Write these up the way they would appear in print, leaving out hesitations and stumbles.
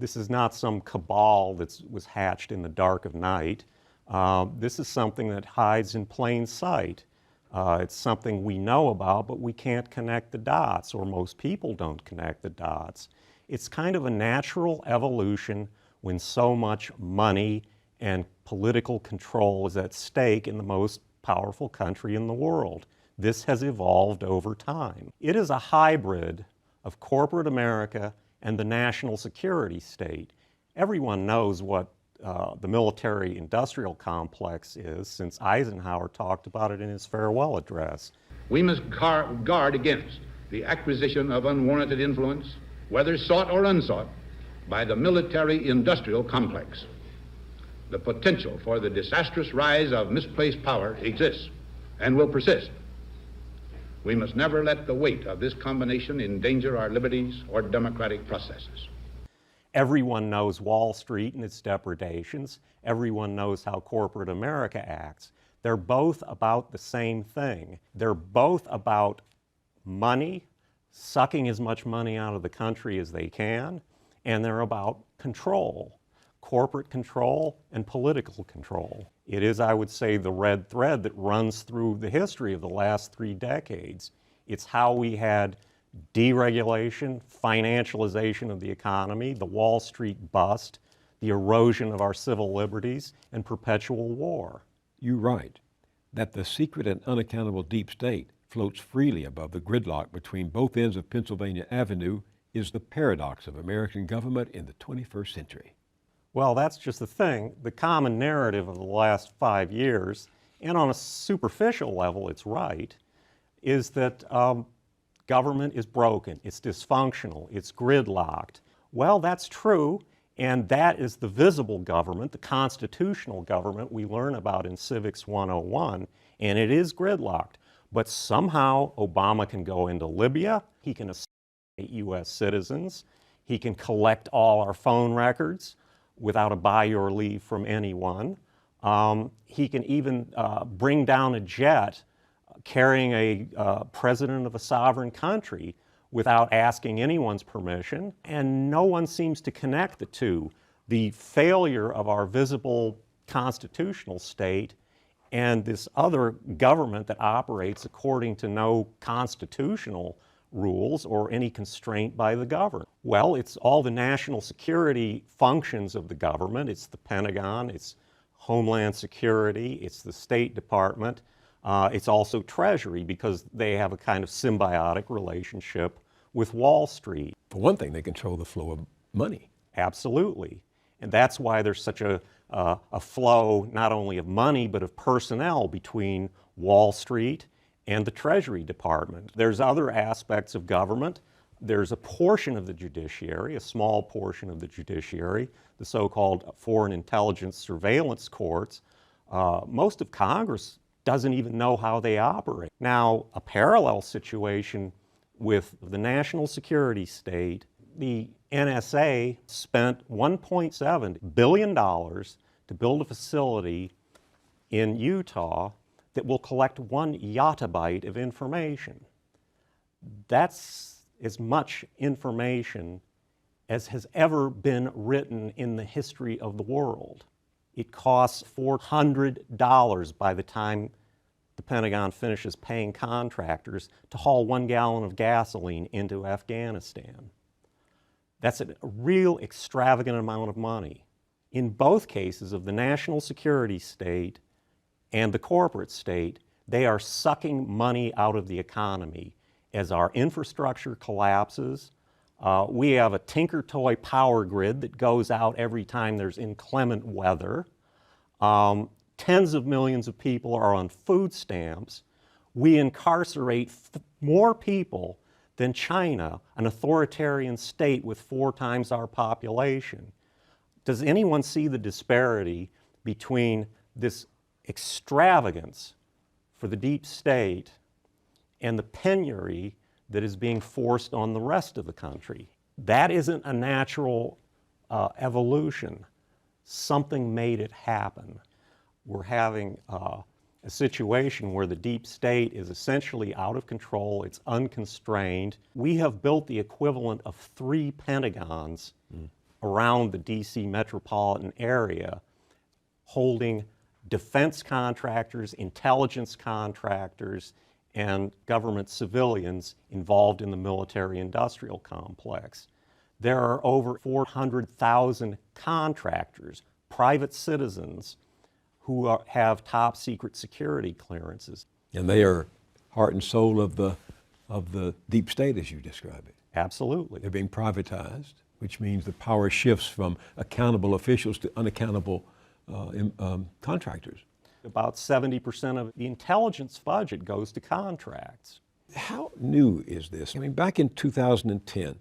This is not some cabal that was hatched in the dark of night. This is something that hides in plain sight. It's something we know about, but we can't connect the dots, or most people don't connect the dots. It's kind of a natural evolution when so much money and political control is at stake in the most powerful country in the world. This has evolved over time. It is a hybrid of corporate America and the national security state. Everyone knows what the military-industrial complex is, since Eisenhower talked about it in his farewell address. We must guard against the acquisition of unwarranted influence, whether sought or unsought, by the military-industrial complex. The potential for the disastrous rise of misplaced power exists and will persist. We must never let the weight of this combination endanger our liberties or democratic processes. Everyone knows Wall Street and its depredations. Everyone knows how corporate America acts. They're both about the same thing. They're both about money, sucking as much money out of the country as they can, and they're about control, corporate control and political control. It is, I would say, the red thread that runs through the history of the last 3 decades. It's how we had deregulation, financialization of the economy, the Wall Street bust, the erosion of our civil liberties, and perpetual war. You write that the secret and unaccountable deep state floats freely above the gridlock between both ends of Pennsylvania Avenue is the paradox of American government in the 21st century. Well, that's just the thing. The common narrative of the last 5 years, and on a superficial level it's right, is that government is broken, it's dysfunctional, it's gridlocked. Well, that's true, and that is the visible government, the constitutional government we learn about in Civics 101, and it is gridlocked. But somehow Obama can go into Libya, he can assassinate U.S. citizens, he can collect all our phone records without a buy your leave from anyone. He can even bring down a jet carrying a president of a sovereign country without asking anyone's permission, and no one seems to connect the two. The failure of our visible constitutional state and this other government that operates according to no constitutional rules or any constraint by the government. Well, it's all the national security functions of the government. It's the Pentagon, it's Homeland Security, it's the State Department. It's also Treasury, because they have a kind of symbiotic relationship with Wall Street. For one thing, they control the flow of money. Absolutely. And that's why there's such a flow not only of money but of personnel between Wall Street and the Treasury Department. There's other aspects of government. There's a portion of the judiciary, a small portion of the judiciary, the so-called Foreign Intelligence Surveillance Courts. Most of Congress doesn't even know how they operate. Now, a parallel situation with the national security state, the NSA spent $1.7 billion to build a facility in Utah that will collect 1 yottabyte of information. That's as much information as has ever been written in the history of the world. It costs $400 by the time the Pentagon finishes paying contractors to haul 1 gallon of gasoline into Afghanistan. That's a real extravagant amount of money. In both cases of the national security state and the corporate state, they are sucking money out of the economy. As our infrastructure collapses, we have a tinker toy power grid that goes out every time there's inclement weather. Tens of millions of people are on food stamps. We incarcerate more people than China, an authoritarian state with 4 times our population. Does anyone see the disparity between this extravagance for the deep state and the penury that is being forced on the rest of the country? That isn't a natural evolution. Something made it happen. We're having a situation where the deep state is essentially out of control, it's unconstrained. We have built the equivalent of 3 Pentagons around the DC metropolitan area holding defense contractors, intelligence contractors, and government civilians involved in the military-industrial complex. There are over 400,000 contractors, private citizens, who have top secret security clearances. And they are heart and soul of the deep state, as you describe it. Absolutely. They're being privatized, which means the power shifts from accountable officials to unaccountable contractors. About 70% of the intelligence budget goes to contracts. How new is this? I mean, back in 2010,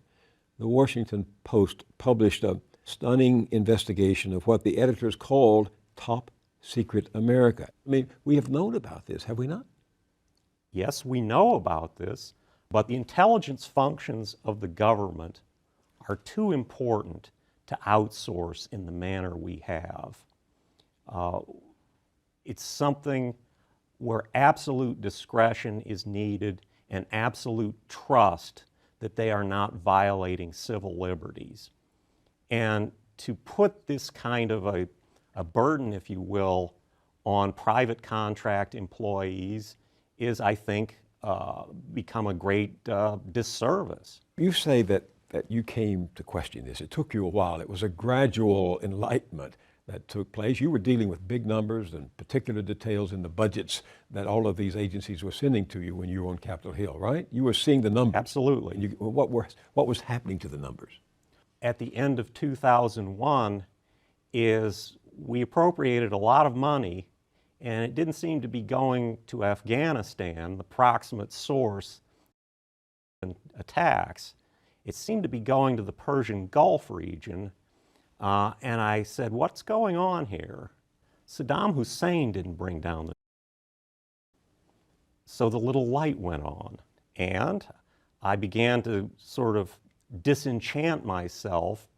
the Washington Post published a stunning investigation of what the editors called Top Secret America. I mean, we have known about this, have we not? Yes, we know about this, but the intelligence functions of the government are too important to outsource in the manner we have. It's something where absolute discretion is needed and absolute trust that they are not violating civil liberties. And to put this kind of a burden, if you will, on private contract employees is, I think, become a great disservice. You say that you came to question this. It took you a while. It was a gradual enlightenment that took place. You were dealing with big numbers and particular details in the budgets that all of these agencies were sending to you when you were on Capitol Hill, right? You were seeing the numbers. Absolutely. And what was happening to the numbers? At the end of 2001 is we appropriated a lot of money, and it didn't seem to be going to Afghanistan, the proximate source of attacks. It seemed to be going to the Persian Gulf region. And I said, what's going on here? Saddam Hussein didn't bring down the... So the little light went on. And I began to sort of disenchant myself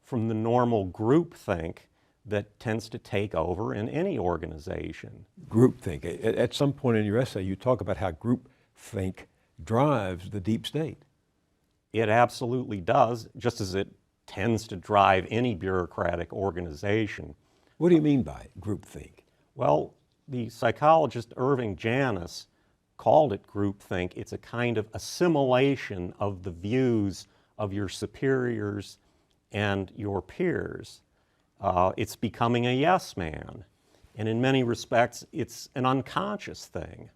from the normal groupthink that tends to take over in any organization. Groupthink. At some point in your essay, you talk about how groupthink drives the deep state. It absolutely does, just as it tends to drive any bureaucratic organization. What do you mean by groupthink? Well, the psychologist Irving Janis called it groupthink. It's a kind of assimilation of the views of your superiors and your peers. It's becoming a yes man. And in many respects, it's an unconscious thing.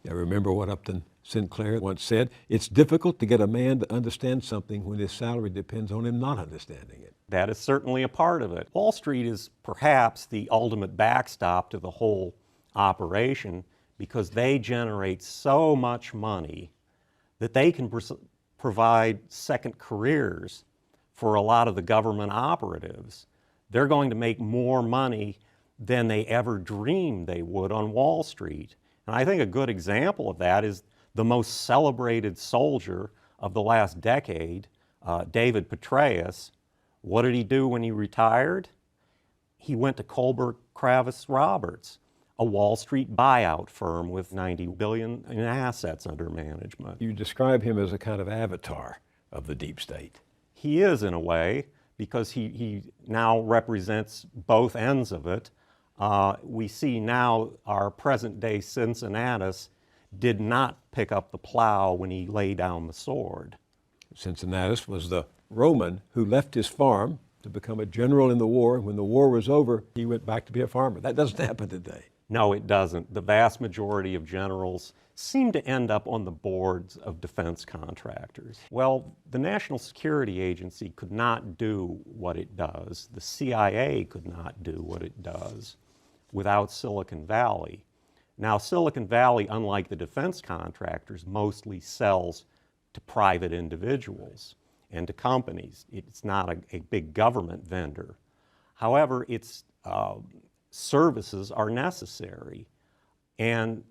I remember what Upton Sinclair once said, it's difficult to get a man to understand something when his salary depends on him not understanding it. That is certainly a part of it. Wall Street is perhaps the ultimate backstop to the whole operation because they generate so much money that they can provide second careers for a lot of the government operatives. They're going to make more money than they ever dreamed they would on Wall Street. And I think a good example of that is the most celebrated soldier of the last decade, David Petraeus. What did he do when he retired? He went to Kohlberg Kravis Roberts, a Wall Street buyout firm with $90 billion in assets under management. You describe him as a kind of avatar of the deep state. He is, in a way, because he now represents both ends of it. We see now our present-day Cincinnatus did not pick up the plow when he laid down the sword. Cincinnatus was the Roman who left his farm to become a general in the war. When the war was over, he went back to be a farmer. That doesn't happen today. No, it doesn't. The vast majority of generals seem to end up on the boards of defense contractors. Well, the National Security Agency could not do what it does. The CIA could not do what it does without Silicon Valley. Now, Silicon Valley, unlike the defense contractors, mostly sells to private individuals and to companies. It's not a big government vendor. However, its services are necessary, and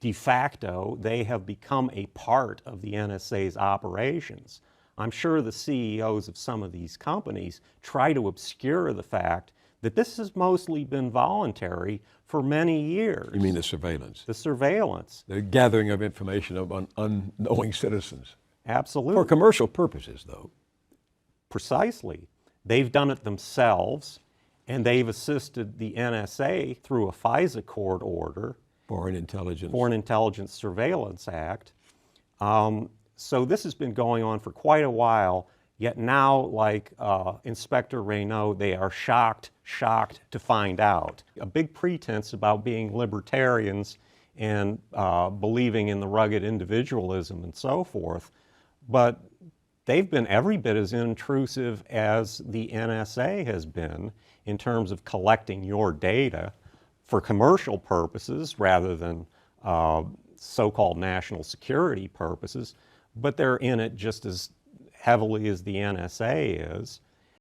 de facto, they have become a part of the NSA's operations. I'm sure the CEOs of some of these companies try to obscure the fact that this has mostly been voluntary for many years. You mean the surveillance? The surveillance. The gathering of information of unknowing citizens. Absolutely. For commercial purposes, though. Precisely. They've done it themselves, and they've assisted the NSA through a FISA court order, Foreign Intelligence. Foreign Intelligence Surveillance Act. So this has been going on for quite a while, yet now, like Inspector Reynaud, they are shocked to find out. A big pretense about being libertarians and believing in the rugged individualism and so forth, but they've been every bit as intrusive as the NSA has been in terms of collecting your data for commercial purposes rather than so-called national security purposes, but they're in it just as heavily as the NSA is.